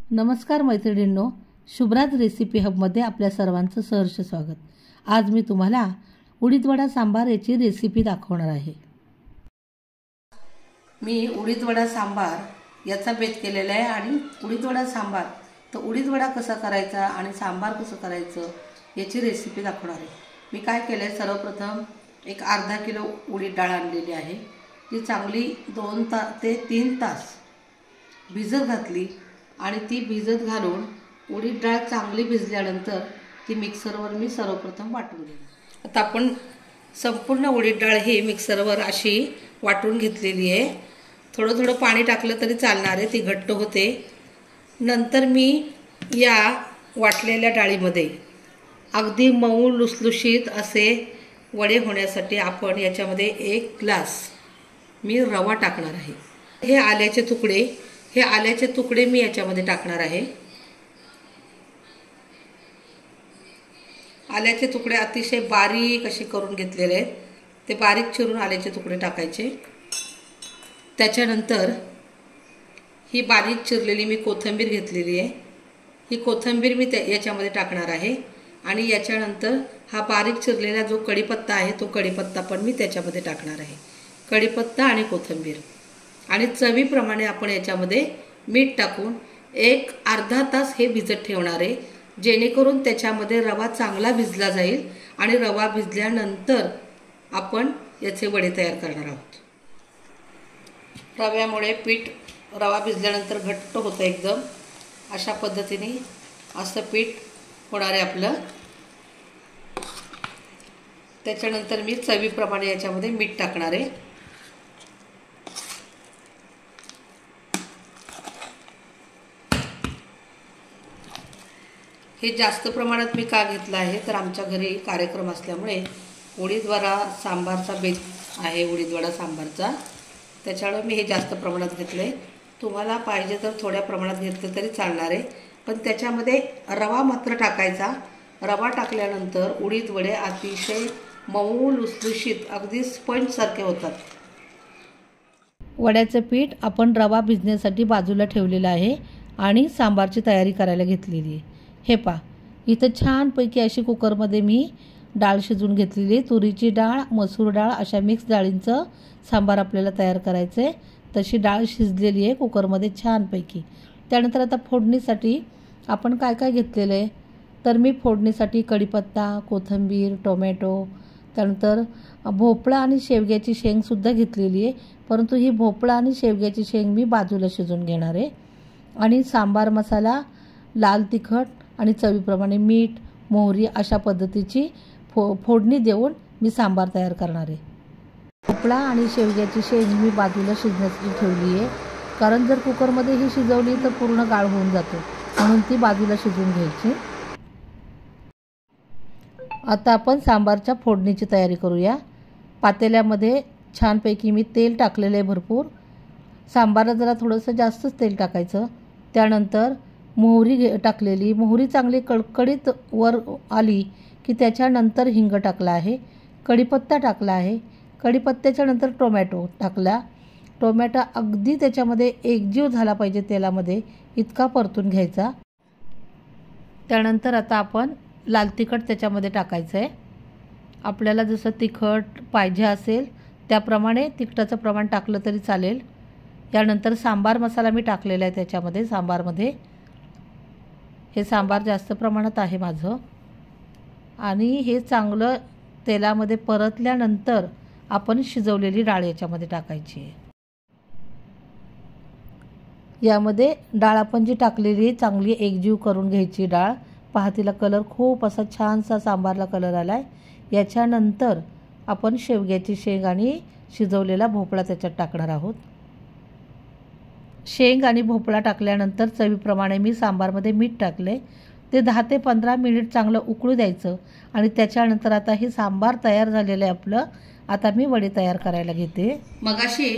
नमस्कार मैत्रिणींनो, शुभ्राज रेसिपी हबमध्ये आपल्या सर्वांचं सहर्ष स्वागत। आज मी तुम्हाला उडीद वडा सांबार याची रेसिपी दाखवणार आहे। मी उडीद वडा सांबार याचा बेत केलेला आहे आणि उडीद वडा सांबार तर उडीद वडा कसा करायचा आणि सांबार कसं करायचं याची रेसिपी दाखवणार आहे। मी काय केले, सर्वप्रथम एक अर्धा किलो उडीद डाळ आणलेली आहे। ती चांगली 2 ते 3 तास भिजत घातली आणि ती भिजत घालून उडीद डाळ चांगली भिजल्यानंतर ती मिक्सरवर मी सर्वप्रथम वाटून घेते। आता आपण संपूर्ण उडीद डाळ ही मिक्सरवर अशी वाटून घेतलेली आहे। थोडं थोडं पाणी टाकलं तरी चालणार आहे, ती घट्ट होते। नंतर मी या वाटलेल्या डाळीमध्ये अगदी मऊ लुसलुशीत असे वडे होण्यासाठी आपण याच्यामध्ये 1 ग्लास मी रवा टाकणार आहे। हे आल्याचे तुकडे मी याच्यामध्ये टाकणार आहे। आल्याचे तुकडे अतिशय बारीक असे करून घेतलेले आहेत, ते बारीक चिरून आल्याचे तुकडे टाकायचे। त्याच्यानंतर ही बारीक चिरलेली मी कोथिंबीर घेतलेली आहे, ही कोथिंबीर मी याच्यामध्ये टाकणार आहे। आणि याच्यानंतर हा बारीक चिरलेला जो कढीपत्ता आहे तो कढीपत्ता पण मी त्याच्यामध्ये टाकणार आहे। कढीपत्ता आणि कोथिंबीर आणि चवीप्रमाणे आपण याच्यामध्ये मीठ टाकून एक अर्धा तास हे भिजत ठेवणार आहे, जेणेकरून त्याच्यामध्ये रवा चांगला भिजला जाईल आणि रवा भिजल्यानंतर आपण याचे वडे तयार करणार आहोत। रव्यामुळे रवा भिजल्यानंतर घट्ट होतं एकदम, अशा पद्धतीने असं पीठ होणार आहे आपलं। त्याच्यानंतर मी चवीप्रमाणे याच्यामध्ये मीठ टाकणार आहे। हे जास्त प्रमाणात मी का घेतलं आहे तर आमच्या घरी कार्यक्रम असल्यामुळे उडीद वडा सांबारचा बेत आहे, उडीद वडा सांबारचा, त्याच्यामुळे मी हे जास्त प्रमाणात घेतले। तुम्हाला पाहिजे तर थोड्या प्रमाणात घेतलं तरी चालणार आहे, पण त्याच्यामध्ये रवा मात्र टाकायचा। रवा टाकल्यानंतर उडीद वडे अतिशय मऊ लुसलुशीत अगदी स्पंज सारखे होतात। वड्याचं पीठ आपण रवा भिजण्यासाठी बाजूला ठेवलेलं आहे आणि सांबारची तयारी करायला घेतलेली आहे। हे पहा, इथं छानपैकी अशी कुकरमध्ये मी डाळ शिजवून घेतलेली, तुरीची डाळ, मसूर डाळ अशा मिक्स डाळींचं सांबार आपल्याला तयार करायचं आहे। तशी डाळ शिजलेली आहे कुकरमध्ये छानपैकी। त्यानंतर आता फोडणीसाठी आपण काय काय घेतलेलं आहे तर मी फोडणीसाठी कढीपत्ता, कोथिंबीर, टोमॅटो, त्यानंतर भोपळा आणि शेवग्याची शेंगसुद्धा घेतलेली आहे, परंतु ही भोपळा आणि शेवग्याची शेंग मी बाजूला शिजवून घेणार आहे। आणि सांबार मसाला, लाल तिखट आणि चवीप्रमाणे मीठ, मोहरी अशा पद्धतीची फोडणी देऊन मी सांबार तयार करणार आहे। भोपळा आणि शेवग्याची शेंग मी बाजूला शिजण्यासाठी ठेवली आहे, कारण जर कुकरमध्ये ही शिजवली तर पूर्ण गाळ होऊन जातो, म्हणून ती बाजूला शिजवून घ्यायची। आता आपण सांबारच्या फोडणीची तयारी करूया। पातेल्यामध्ये छानपैकी मी तेल टाकलेलं आहे भरपूर। सांबारला जरा थोडंसं जास्तच तेल टाकायचं। त्यानंतर मोहरी टाकलेली, मोहरी चांगली कडकडीत वर आली की त्याच्यानंतर हिंग टाकला आहे, कढीपत्ता टाकला आहे, कढीपत्त्याच्या नंतर टोमॅटो टाकला। टोमॅटो अगदी त्याच्यामध्ये एकजीव झाला पाहिजे तेलामध्ये, इतका परतून घ्यायचा। त्यानंतर आता आपण लाल तिखट त्याच्यामध्ये टाकायचं आहे। आपल्याला जसं तिखट पाहिजे असेल त्याप्रमाणे तिखटाचं प्रमाण टाकलं तरी चालेल। यानंतर सांबार मसाला मी टाकलेला आहे त्याच्यामध्ये सांबारमध्ये। हे सांबार जास्त प्रमाणात आहे माझं। आणि हे चांगलं तेलामध्ये परतल्यानंतर आपण शिजवलेली डाळ याच्यामध्ये टाकायची आहे। यामध्ये डाळ आपण जी टाकलेली चांगली एकजीव करून घ्यायची डाळ। पहा, तिला कलर खूप असा छानसा सांबारला कलर आला आहे। याच्यानंतर आपण शेवग्याची शेंग आणि शिजवलेला भोपळा त्याच्यात टाकणार आहोत। शेंग आणि भोपळा टाकल्यानंतर चवीप्रमाणे मी सांबारमध्ये मीठ टाकले, ते 10 ते 15 मिनिट चांगलं उकळू द्यायचं। आणि त्याच्यानंतर आता हे सांबार तयार झालेलं आहे आपलं। आता मी वडे तयार करायला घेते। मगाशी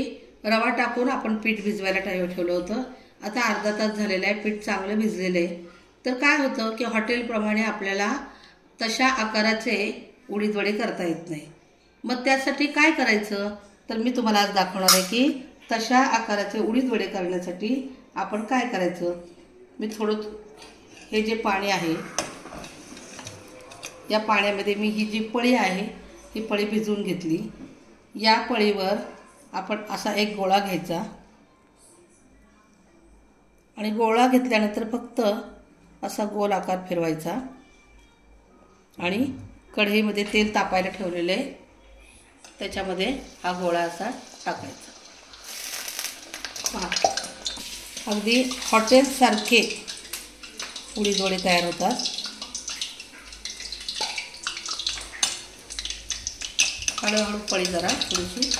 रवा टाकून आपण पीठ भिजवायला ठेवलं होतं, आता अर्धा तास झालेला आहे, पीठ चांगलं भिजलेलं आहे। तर काय होतं की हॉटेलप्रमाणे आपल्याला तशा आकाराचे उडीद वडे करता येत नाही। मग त्यासाठी काय करायचं तर मी तुम्हाला आज दाखवणार आहे की तशा आकाराचे उडीद वडे करण्यासाठी आपण काय करायचं मी थोडं हे जे पाणी आहे या पाण्यामध्ये मी ही जी पळी आहे ही पळी भिजवून घेतली। या पळीवर आपण असा एक गोळा घ्यायचा आणि गोळा घेतल्यानंतर फक्त असा गोल आकार फिरवायचा आणि कढईमध्ये तेल तापायला ठेवलेले त्याच्यामध्ये हा गोळा असा टाकायचा। पहा, अगदी हॉटेलसारखे उडीद वडे तयार होतात। हळूहळू पळी जरा थोडीशी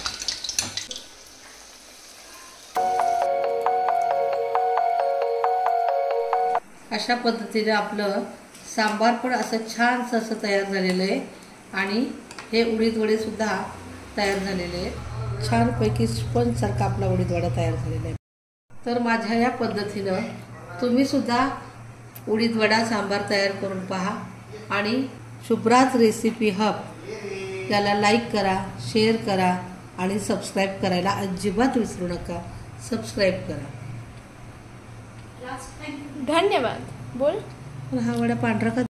अशा पद्धतीने आपलं सांबार पण असं छानसं असं तयार झालेलं आहे आणि हे उडीद वडे सुद्धा तयार झालेले आहेत। छानपैकी स्पंजसारखा आपला उडीद वडा तयार झालेला आहे। तर माझ्या या पद्धतीनं तुम्ही सुद्धा उडीद वडा सांबार तयार करून पहा आणि शुभ्राज रेसिपी हब याला लाईक करा, शेअर करा आणि सबस्क्राईब करायला अजिबात विसरू नका। सबस्क्राईब करा। धन्यवाद। बोल। हा वडा पांढरा का